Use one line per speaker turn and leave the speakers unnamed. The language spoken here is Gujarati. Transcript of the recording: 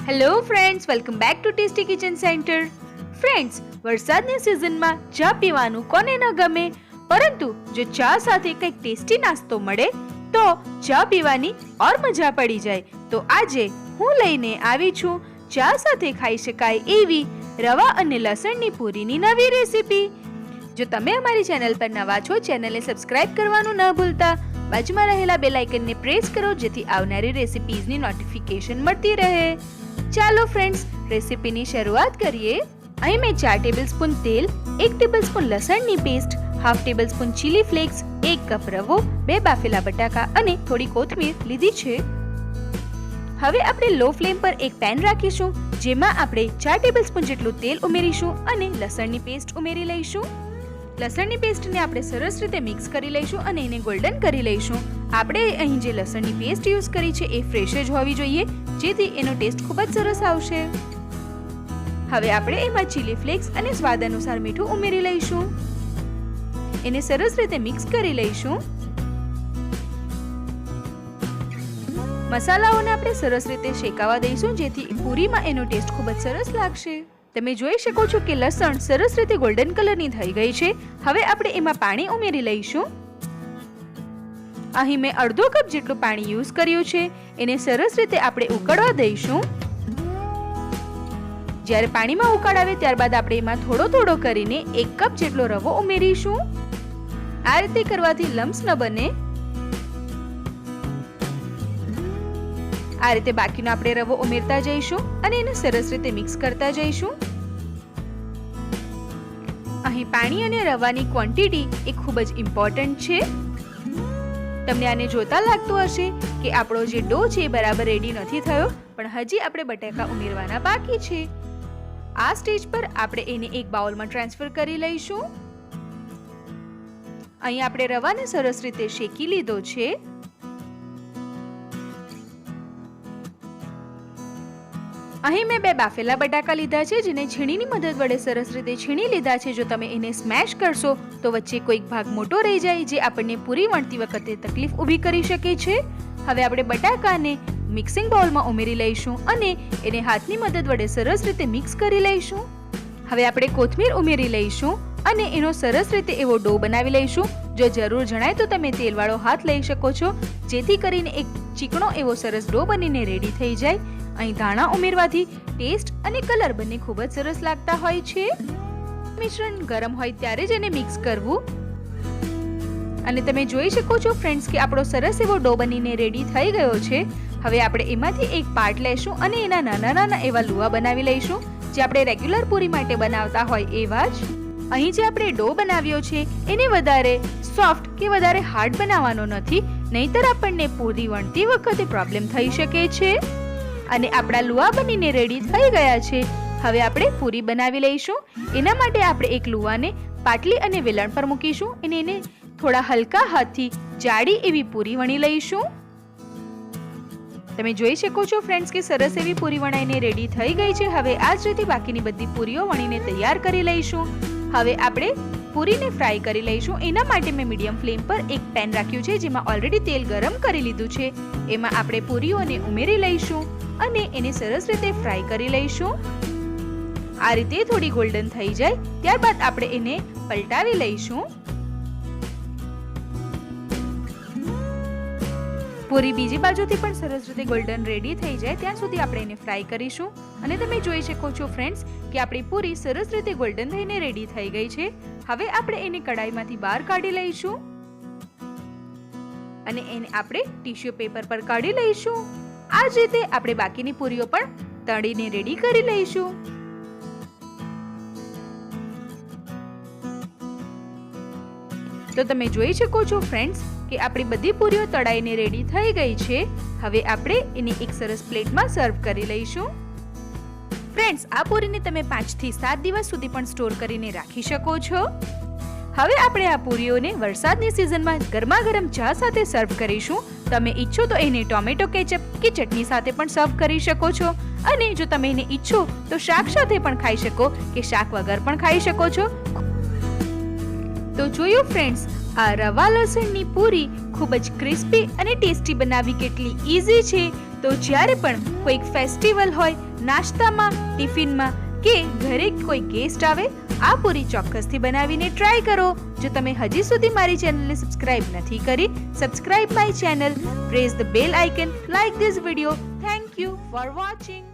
Hello friends, welcome back to tasty kitchen centre. Friends, વરસાદની સિઝનમાં ચા પીવાનું કોને ન ગમે, પરંતુ જો ચા સાથે કંઈક ટેસ્ટી નાસ્તો મળે તો ચા પીવાની ઓર મજા પડી જાય. તો આજે હું લઈને આવી છું ચા સાથે ખાઈ શકાય એવી રવા અને લસણની પૂરીની નવી રેસીપી. જો તમે અમારી ચેનલ પર નવા છો, ચેનલને સબસ્ક્રાઇબ કરવાનું ન ભૂલતા. બાજુમાં રહેલા બેલ આઇકનને પ્રેસ કરો જેથી આવનારી રેસિપીઝની નોટિફિકેશન મળતી રહે. ચાલો ફ્રેન્ડ્સ, રેસિપીની શરૂઆત કરીએ. અહીં મેં 4 ટેબલસ્પૂન તેલ, 1 ટેબલસ્પૂન લસણની પેસ્ટ, half tablespoon chilli flakes, 1 cup રવો, 2 બાફેલા બટાકા અને થોડી કોથમીર લીધી છે. હવે આપણે લો ફ્લેમ પર એક પેન રાખીશું, જેમાં આપણે 4 ટેબલસ્પૂન જેટલું તેલ ઉમેરીશું અને લસણની પેસ્ટ ઉમેરી લઈશું. લસણની પેસ્ટને આપણે સરસ રીતે મિક્સ કરી લઈશું અને એને ગોલ્ડન કરી લઈશું. આપણે અહીં જે લસણની પેસ્ટ યુઝ કરી છે એ ફ્રેશ જ હોવી જોઈએ, જેથી એનો ટેસ્ટ ખૂબ જ સરસ આવશે. હવે આપણે એમાં ચીલી ફ્લેક્સ અને સ્વાદ અનુસાર મીઠું ઉમેરી લઈશું. એને સરસ રીતે મિક્સ કરી લઈશું. મસાલાઓને આપણે સરસ રીતે શેકાવા દઈશું, જેથી પૂરીમાં એનો ટેસ્ટ ખૂબ જ સરસ લાગશે. તમે જોઈ શકો છો કે લસણ સરસ રીતે ગોલ્ડન કલરની થઈ ગઈ છે. હવે આપણે એમાં પાણી ઉમેરી લઈશું. અહીં મેં અડધો કપ જેટલું પાણી યુઝ કર્યું છે. એને સરસ રીતે આપણે ઉકળવા દઈશું. જ્યારે પાણીમાં ઉકાળ આવે ત્યારબાદ આપણે એમાં થોડો થોડો કરીને 1 કપ જેટલો રવો ઉમેરીશું. આ રીતે કરવાથી લમ્સ ન બને. આ રીતે બાકીનો આપણે રવો ઉમેરતા જઈશું અને એને સરસ રીતે મિક્સ કરતા જઈશું. અહીં પાણી અને રવાની ક્વોન્ટિટી એ ખૂબ જ ઇમ્પોર્ટન્ટ છે. તમને આને જોતા લાગતું હશે કે આપણો જે ડો છે એ બરાબર રેડી નથી થયો, પણ હજી આપણે બટાકા ઉમેરવાના બાકી છે. આ સ્ટેજ પર આપણે એને એક બાઉલમાં ટ્રાન્સફર કરી લઈશું. અહીં આપણે રવાને સરસ રીતે શેકી લીધો છે. અહીં મેં 2 બાફેલા બટાકા લીધા છે, જેને છીણીની મદદ વડે સરસ રીતે છીણી લીધા છે. જો તમે એને સ્મેશ કરશો તો વચ્ચે કોઈક ભાગ મોટો રહી જાય, જે આપણને પૂરી વણતી વખતે તકલીફ ઊભી કરી શકે છે. હવે આપણે બટાકાને મિક્સિંગ બાઉલમાં ઉમેરી લઈશું અને એને હાથની મદદ વડે સરસ રીતે મિક્સ કરી લઈશું. હવે આપણે કોથમીર ઉમેરી લઈશું અને એનો સરસ રીતે એવો ડો બનાવી લઈશું. જો જરૂર જણાય તો તમે તેલવાળો હાથ લઈ શકો છો, જેથી કરીને એક ચીકણો એવો સરસ ડો બનીને રેડી થઈ જાય. અહીં ધાણા ઉમેરવાથી ટેસ્ટ અને કલર બંને ખૂબ જ સરસ લાગતા હોય છે. મિશ્રણ ગરમ હોય ત્યારે જ એને મિક્સ કરવું. અને તમે જોઈ શકો છો ફ્રેન્ડ્સ કે આપણો સરસ એવો ડો બનીને રેડી થઈ ગયો છે. હવે આપણે એમાંથી એક પાર્ટ લેશું અને એના નાના નાના એવા લુવા બનાવી લઈશું, જે આપણે રેગ્યુલર પૂરી માટે બનાવતા હોય એવા જ. અહીં જે આપણે ડો બનાવ્યો છે એને વધારે સોફ્ટ કે વધારે હાર્ડ બનાવવાનો નથી, નહીતર આપણને પૂરી વણતી વખતે પ્રોબ્લેમ થઈ શકે છે. અને આપણા લુવા બનીને રેડી થઈ ગયા છે. હવે આપણે પૂરી બનાવી લઈશું. એના માટે આપણે એક લુવાને પાટલી અને વેલણ પર મૂકીશું અને એને થોડા હલકા હાથથી જાડી એવી પૂરી વણી લઈશું. તમે જોઈ શકો છો ફ્રેન્ડ્સ કે સરસ એવી પૂરી વણાઈને રેડી થઈ ગઈ છે. હવે આ જ રીતે બાકીની બધી પૂરીઓ વણીને તૈયાર કરી લઈશું. હવે આપણે પૂરીને ફ્રાય કરી લઈશું. એના માટે મેં મીડિયમ ફ્લેમ પર એક પેન રાખ્યું છે, જેમાં ઓલરેડી તેલ ગરમ કરી લીધું છે. એમાં આપણે પૂરીઓને ઉમેરી લઈશું અને એને સરસ રીતે ફ્રાય કરી લઈશું. આ રીતે થોડી ગોલ્ડન થઈ જાય ત્યારબાદ આપણે એને પલટાવી લઈશું. પૂરી બીજી બાજુથી પણ સરસ રીતે ગોલ્ડન રેડી થઈ જાય ત્યાં સુધી આપણે એને ફ્રાય કરીશું. અને તમે જોઈ શકો છો ફ્રેન્ડ્સ કે આપણી પૂરી સરસ રીતે ગોલ્ડન થઈને રેડી થઈ ગઈ છે. હવે આપણે એને કડાઈમાંથી બહાર કાઢી લઈશું અને એને આપણે ટીશ્યુ પેપર પર કાઢી લઈશું. આ જ રીતે આપણે બાકીની પૂરીઓ પણ તળીને રેડી કરી લઈશું. તો તમે જોઈ શકો છો ફ્રેન્ડ્સ કે આપણી બધી પૂરીઓ તળાઈને રેડી થઈ ગઈ છે. હવે આપણે એને એક સરસ પ્લેટમાં સર્વ કરી લઈશું. ફ્રેન્ડ્સ, આ પૂરીને તમે 5 થી 7 દિવસ સુધી પણ સ્ટોર કરીને રાખી શકો છો. હવે આપણે આ પૂરીઓને વરસાદની સિઝનમાં ગરમા ગરમ ચા સાથે સર્વ કરીશું. તમે ઈચ્છો તો એને ટોમેટો કેચઅપ કે ચટણી સાથે પણ સર્વ કરી શકો છો. અને જો તમે એને ઈચ્છો તો શાક સાથે પણ ખાઈ શકો કે શાક વગર પણ ખાઈ શકો છો. તો જોયું ફ્રેન્ડ્સ, આ રવા લસણની પૂરી ખૂબ જ ક્રિસ્પી અને ટેસ્ટી બનાવવી કેટલી ઈઝી છે. તો જ્યારે પણ કોઈક ફેસ્ટિવલ હોય, નાસ્તામાં, ટિફિનમાં કે ઘરે કોઈ ગેસ્ટ આવે, આ પૂરી ચોક્કસથી બનાવીને ટ્રાય કરો. જો તમે હજી સુધી મારી ચેનલને સબસ્ક્રાઇબ નથી કરી, subscribe my channel, press the bell icon, like this video. Thank you for watching.